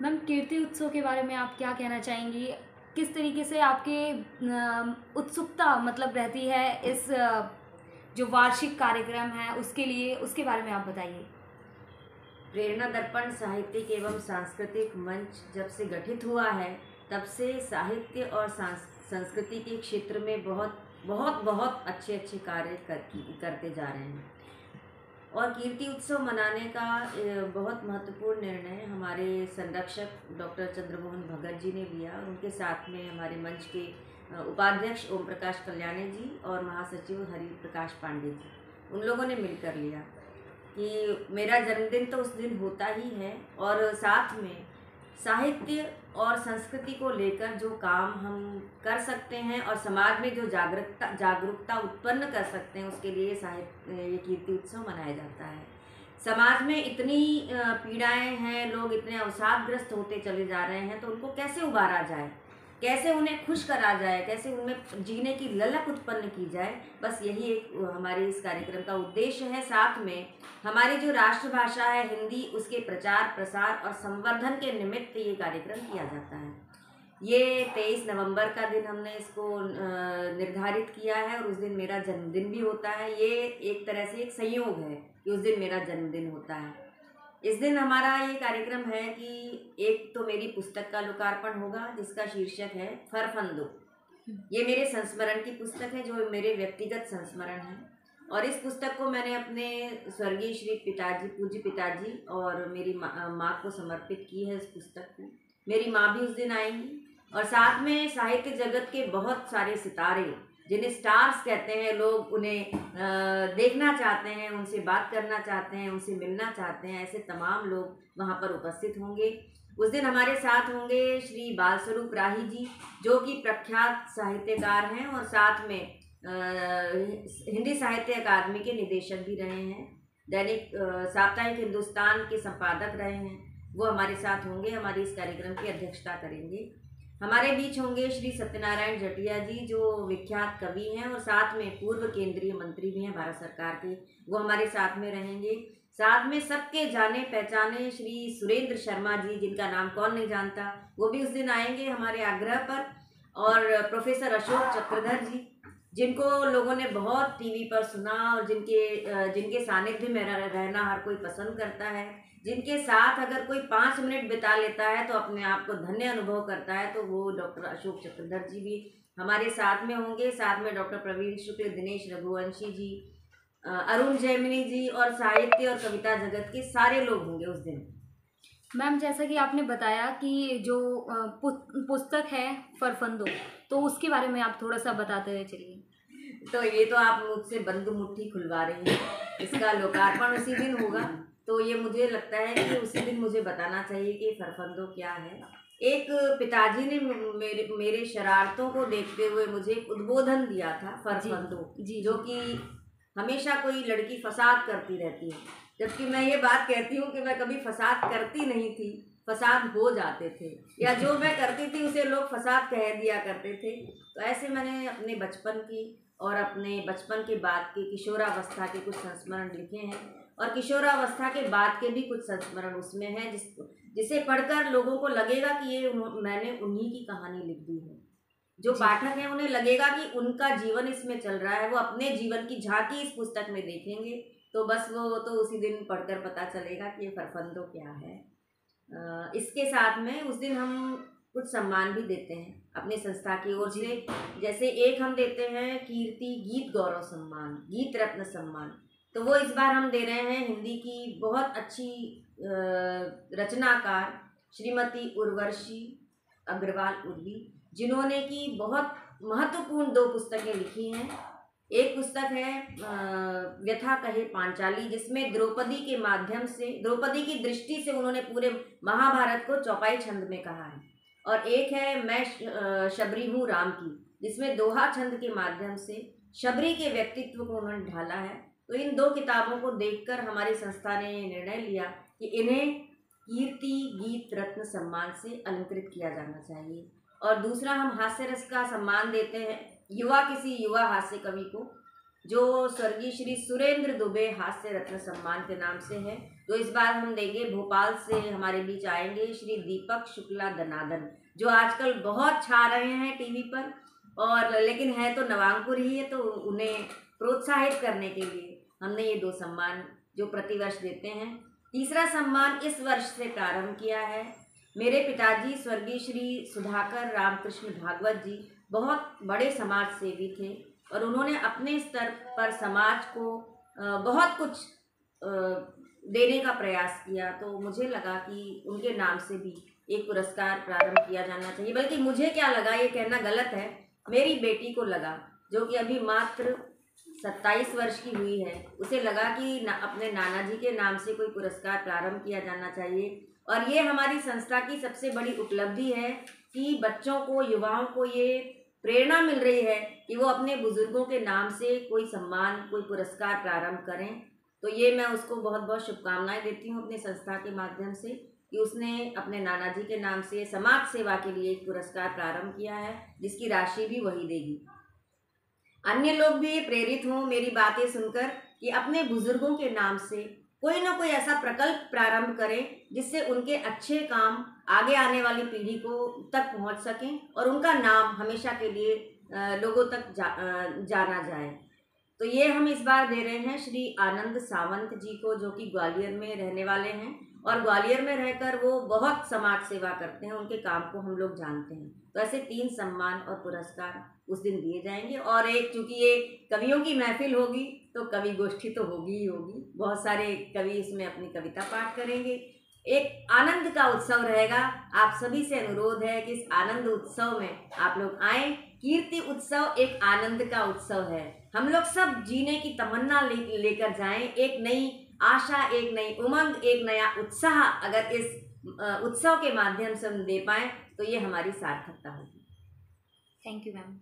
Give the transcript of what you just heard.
Ma'am, कीर्ति उत्सव के बारे में आप क्या कहना चाहेंगी? किस तरीके से आपकी उत्सुकता मतलब रहती है इस जो वार्षिक कार्यक्रम है उसके लिए, उसके बारे में आप बताइए। प्रेरणा दर्पण साहित्यिक एवं सांस्कृतिक मंच जब से गठित हुआ है, तब से साहित्य और संस्कृति के क्षेत्र में बहुत बहुत बहुत अच्छे अच्छे कार्य करते जा रहे हैं। और कीर्ति उत्सव मनाने का बहुत महत्वपूर्ण निर्णय हमारे संरक्षक डॉक्टर चंद्रमोहन भगत जी ने लिया, और उनके साथ में हमारे मंच के उपाध्यक्ष ओम प्रकाश कल्याणी जी और महासचिव हरि प्रकाश पांडे जी, उन लोगों ने मिलकर लिया कि मेरा जन्मदिन तो उस दिन होता ही है, और साथ में साहित्य और संस्कृति को लेकर जो काम हम कर सकते हैं और समाज में जो जागरूकता उत्पन्न कर सकते हैं, उसके लिए ये कीर्ति उत्सव मनाया जाता है। समाज में इतनी पीड़ाएं हैं, लोग इतने अवसादग्रस्त होते चले जा रहे हैं, तो उनको कैसे उबारा जाए, कैसे उन्हें खुश करा जाए, कैसे उनमें जीने की ललक उत्पन्न की जाए, बस यही एक हमारे इस कार्यक्रम का उद्देश्य है। साथ में हमारी जो राष्ट्रभाषा है हिंदी, उसके प्रचार प्रसार और संवर्धन के निमित्त ये कार्यक्रम किया जाता है। ये 23 नवंबर का दिन हमने इसको निर्धारित किया है, और उस दिन मेरा जन्मदिन भी होता है। ये एक तरह से एक संयोग है कि उस दिन मेरा जन्मदिन होता है। इस दिन हमारा ये कार्यक्रम है कि एक तो मेरी पुस्तक का लोकार्पण होगा, जिसका शीर्षक है फरफंदो। ये मेरे संस्मरण की पुस्तक है, जो मेरे व्यक्तिगत संस्मरण है, और इस पुस्तक को मैंने अपने स्वर्गीय श्री पिताजी, पूज्य पिताजी और मेरी माँ को समर्पित की है। इस पुस्तक को मेरी माँ भी उस दिन आएंगी, और साथ में साहित्य जगत के बहुत सारे सितारे, जिन्हें स्टार्स कहते हैं लोग, उन्हें देखना चाहते हैं, उनसे बात करना चाहते हैं, उनसे मिलना चाहते हैं, ऐसे तमाम लोग वहाँ पर उपस्थित होंगे। उस दिन हमारे साथ होंगे श्री बालस्वरूप राही जी, जो कि प्रख्यात साहित्यकार हैं और साथ में हिंदी साहित्य अकादमी के निदेशक भी रहे हैं, दैनिक साप्ताहिक हिंदुस्तान के संपादक रहे हैं। वो हमारे साथ होंगे, हमारी इस कार्यक्रम की अध्यक्षता करेंगे। हमारे बीच होंगे श्री सत्यनारायण जटिया जी, जो विख्यात कवि हैं और साथ में पूर्व केंद्रीय मंत्री भी हैं भारत सरकार के, वो हमारे साथ में रहेंगे। साथ में सबके जाने पहचाने श्री सुरेंद्र शर्मा जी, जिनका नाम कौन नहीं जानता, वो भी उस दिन आएंगे हमारे आग्रह पर। और प्रोफेसर अशोक चक्रधर जी, जिनको लोगों ने बहुत टीवी पर सुना, और जिनके सानिध्य में रहना हर कोई पसंद करता है, जिनके साथ अगर कोई 5 मिनट बिता लेता है तो अपने आप को धन्य अनुभव करता है, तो वो डॉक्टर अशोक चक्रधर जी भी हमारे साथ में होंगे। साथ में डॉक्टर प्रवीण शुक्ल, दिनेश रघुवंशी जी, अरुण जैमिनी जी, और साहित्य और कविता जगत के सारे लोग होंगे उस दिन। मैम, जैसा कि आपने बताया कि जो पुस्तक है फरफंदो, तो उसके बारे में आप थोड़ा सा बताते हुए चलिए। तो ये तो आप मुझसे बंद मुट्ठी खुलवा रही हैं। इसका लोकार्पण उसी दिन होगा, तो ये मुझे लगता है कि उसी दिन मुझे बताना चाहिए कि फरफंदो क्या है। एक पिताजी ने मेरे शरारतों को देखते हुए मुझे एक उद्बोधन दिया था, फरफंदो जी, जो कि हमेशा कोई लड़की फसाद करती रहती है, जबकि मैं ये बात कहती हूँ कि मैं कभी फसाद करती नहीं थी, फसाद हो जाते थे, या जो मैं करती थी उसे लोग फसाद कह दिया करते थे। तो ऐसे मैंने अपने बचपन की और अपने बचपन के बाद के किशोरावस्था के कुछ संस्मरण लिखे हैं, और किशोरावस्था के बाद के भी कुछ संस्मरण उसमें हैं, जिसे पढ़कर लोगों को लगेगा कि ये मैंने उन्हीं की कहानी लिख दी है। जो पाठक हैं उन्हें लगेगा कि उनका जीवन इसमें चल रहा है, वो अपने जीवन की झांकी इस पुस्तक में देखेंगे, तो बस वो तो उसी दिन पढ़कर पता चलेगा कि ये फरफंदो क्या है। इसके साथ में उस दिन हम कुछ सम्मान भी देते हैं अपनी संस्था की ओर से। जैसे एक हम देते हैं कीर्ति गीत गौरव सम्मान, गीत रत्न सम्मान, तो वो इस बार हम दे रहे हैं हिंदी की बहुत अच्छी रचनाकार श्रीमती उर्वशी अग्रवाल उर्वी, जिन्होंने की बहुत महत्वपूर्ण 2 पुस्तकें लिखी हैं। एक पुस्तक है व्यथा कहे पांचाली, जिसमें द्रौपदी के माध्यम से, द्रौपदी की दृष्टि से उन्होंने पूरे महाभारत को चौपाई छंद में कहा है। और एक है मैं शबरी हूँ राम की, जिसमें दोहा छंद के माध्यम से शबरी के व्यक्तित्व को उन्होंने ढाला है। तो इन 2 किताबों को देखकर हमारी संस्था ने निर्णय लिया कि इन्हें कीर्ति गीत रत्न सम्मान से अलंकृत किया जाना चाहिए। और दूसरा, हम हास्य रस का सम्मान देते हैं किसी युवा हास्य कवि को, जो स्वर्गीय श्री सुरेंद्र दुबे हास्य रत्न सम्मान के नाम से है। तो इस बार हम देंगे भोपाल से हमारे बीच आएंगे श्री दीपक शुक्ला दनादन, जो आजकल बहुत छा रहे हैं टीवी पर, और लेकिन है तो नवांकुर ही है, तो उन्हें प्रोत्साहित करने के लिए हमने ये 2 सम्मान जो प्रतिवर्ष देते हैं। तीसरा सम्मान इस वर्ष से प्रारंभ किया है। मेरे पिताजी स्वर्गीय श्री सुधाकर रामकृष्ण भागवत जी बहुत बड़े समाज सेवी थे और उन्होंने अपने स्तर पर समाज को बहुत कुछ देने का प्रयास किया। तो मुझे लगा कि उनके नाम से भी एक पुरस्कार प्रारंभ किया जाना चाहिए। बल्कि मुझे क्या लगा, ये कहना गलत है, मेरी बेटी को लगा, जो कि अभी मात्र 27 वर्ष की हुई है, उसे लगा कि अपने नाना जी के नाम से कोई पुरस्कार प्रारंभ किया जाना चाहिए। और ये हमारी संस्था की सबसे बड़ी उपलब्धि है कि बच्चों को, युवाओं को ये प्रेरणा मिल रही है कि वो अपने बुजुर्गों के नाम से कोई सम्मान, कोई पुरस्कार प्रारंभ करें। तो ये मैं उसको बहुत बहुत शुभकामनाएं देती हूँ अपनी संस्था के माध्यम से कि उसने अपने नाना जी के नाम से समाज सेवा के लिए एक पुरस्कार प्रारंभ किया है, जिसकी राशि भी वही देगी। अन्य लोग भी प्रेरित हों मेरी बातें सुनकर कि अपने बुजुर्गों के नाम से कोई ना कोई ऐसा प्रकल्प प्रारंभ करें जिससे उनके अच्छे काम आगे आने वाली पीढ़ी को तक पहुंच सकें और उनका नाम हमेशा के लिए लोगों तक जाना जाए। तो ये हम इस बार दे रहे हैं श्री आनंद सावंत जी को, जो कि ग्वालियर में रहने वाले हैं और ग्वालियर में रहकर वो बहुत समाज सेवा करते हैं, उनके काम को हम लोग जानते हैं। तो ऐसे 3 सम्मान और पुरस्कार उस दिन दिए जाएंगे। और एक, चूँकि ये कवियों की महफिल होगी तो कवि गोष्ठी तो होगी ही होगी, बहुत सारे कवि इसमें अपनी कविता पाठ करेंगे, एक आनंद का उत्सव रहेगा। आप सभी से अनुरोध है कि इस आनंद उत्सव में आप लोग आएँ। कीर्ति उत्सव एक आनंद का उत्सव है, हम लोग सब जीने की तमन्ना लेकर जाएं, एक नई आशा, एक नई उमंग, एक नया उत्साह अगर इस उत्सव के माध्यम से हम दे पाएँ तो ये हमारी सार्थकता होगी। Thank you ma'am.